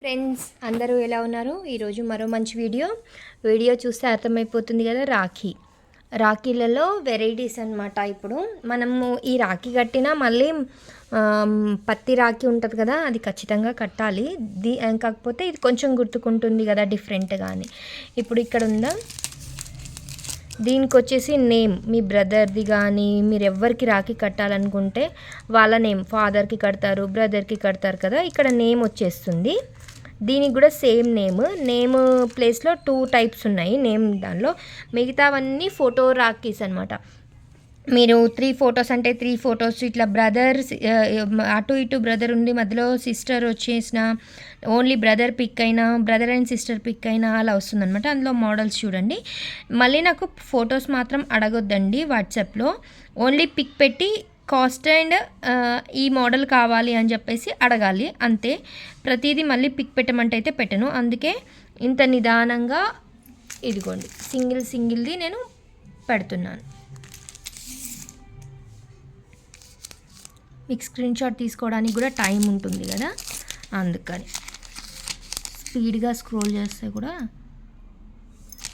Friends అందరూ ఎలా ఉన్నారు? ఈరోజు మరో మంచి వీడియో చూస్తే అర్థమైపోతుంది కదా. రాఖీలలో వెరైటీస్ అన్నమాట. ఇప్పుడు మనము ఈ రాఖీ కట్టినా మళ్ళీ పత్తి రాఖీ ఉంటుంది కదా, అది ఖచ్చితంగా కట్టాలి. కాకపోతే ఇది కొంచెం గుర్తుకుంటుంది కదా డిఫరెంట్గా అని. ఇప్పుడు ఇక్కడ ఉందా, దీనికి వచ్చేసి నేమ్, మీ బ్రదర్ది కానీ మీరు ఎవరికి రాఖీ కట్టాలనుకుంటే వాళ్ళ నేమ్, ఫాదర్కి కడతారు, బ్రదర్కి కడతారు కదా, ఇక్కడ నేమ్ వచ్చేస్తుంది. దీనికి కూడా సేమ్ నేమ్ ప్లేస్లో 2 టైప్స్ ఉన్నాయి నేమ్ దానిలో. మిగతావన్నీ ఫోటో రాఖీస్ అనమాట. మీరు 3 ఫొటోస్ అంటే 3 ఫొటోస్, ఇట్లా బ్రదర్స్ అటు ఇటు బ్రదర్ ఉండి మధ్యలో సిస్టర్ వచ్చేసిన, ఓన్లీ బ్రదర్ పిక్ అయినా, బ్రదర్ అండ్ సిస్టర్ పిక్ అయినా అలా వస్తుందన్నమాట. అందులో మోడల్స్ చూడండి. మళ్ళీ నాకు ఫొటోస్ మాత్రం అడగొద్దండి వాట్సాప్లో, ఓన్లీ పిక్ పెట్టి కాస్ట్ అండ్ ఈ మోడల్ కావాలి అని చెప్పేసి అడగాలి అంతే. ప్రతిదీ మళ్ళీ పిక్ పెట్టమంటే అయితే పెట్టను. అందుకే ఇంత నిదానంగా ఇదిగోండి సింగిల్ది నేను పెడుతున్నాను. మీకు స్క్రీన్ షాట్ తీసుకోవడానికి కూడా టైం ఉంటుంది కదా, అందుకని స్పీడ్గా స్క్రోల్ చేస్తే కూడా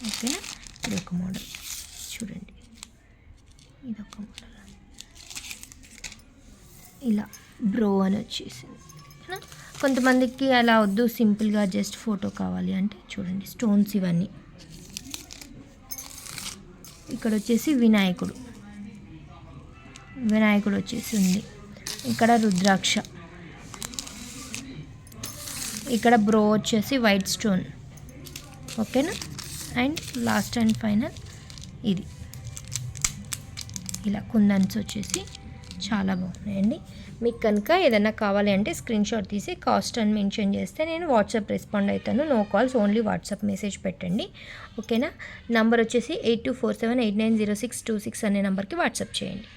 ఓకేనా. ఇది ఒక మోడల్ చూడండి, ఇదొక మోడల్, ఇలా బ్రో అని వచ్చేసింది. కొంతమందికి అలా వద్దు, సింపుల్గా జస్ట్ ఫోటో కావాలి అంటే చూడండి స్టోన్స్ ఇవన్నీ. ఇక్కడ వచ్చేసి వినాయకుడు వచ్చేసి ఉంది. ఇక్కడ రుద్రాక్ష, ఇక్కడ బ్రో వచ్చేసి వైట్ స్టోన్, ఓకేనా. అండ్ లాస్ట్ అండ్ ఫైనల్ ఇది, ఇలా కుందన్స్ వచ్చేసి చాలా బాగున్నాయండి. మీకు కనుక ఏదైనా కావాలి అంటే స్క్రీన్ షాట్ తీసి కాస్ట్ అని మెన్షన్ చేస్తే నేను వాట్సాప్ రెస్పాండ్ అవుతాను. No calls, only WhatsApp message పెట్టండి, ఓకేనా. నంబర్ వచ్చేసి 8247890626 అనే నెంబర్కి వాట్సాప్ చేయండి.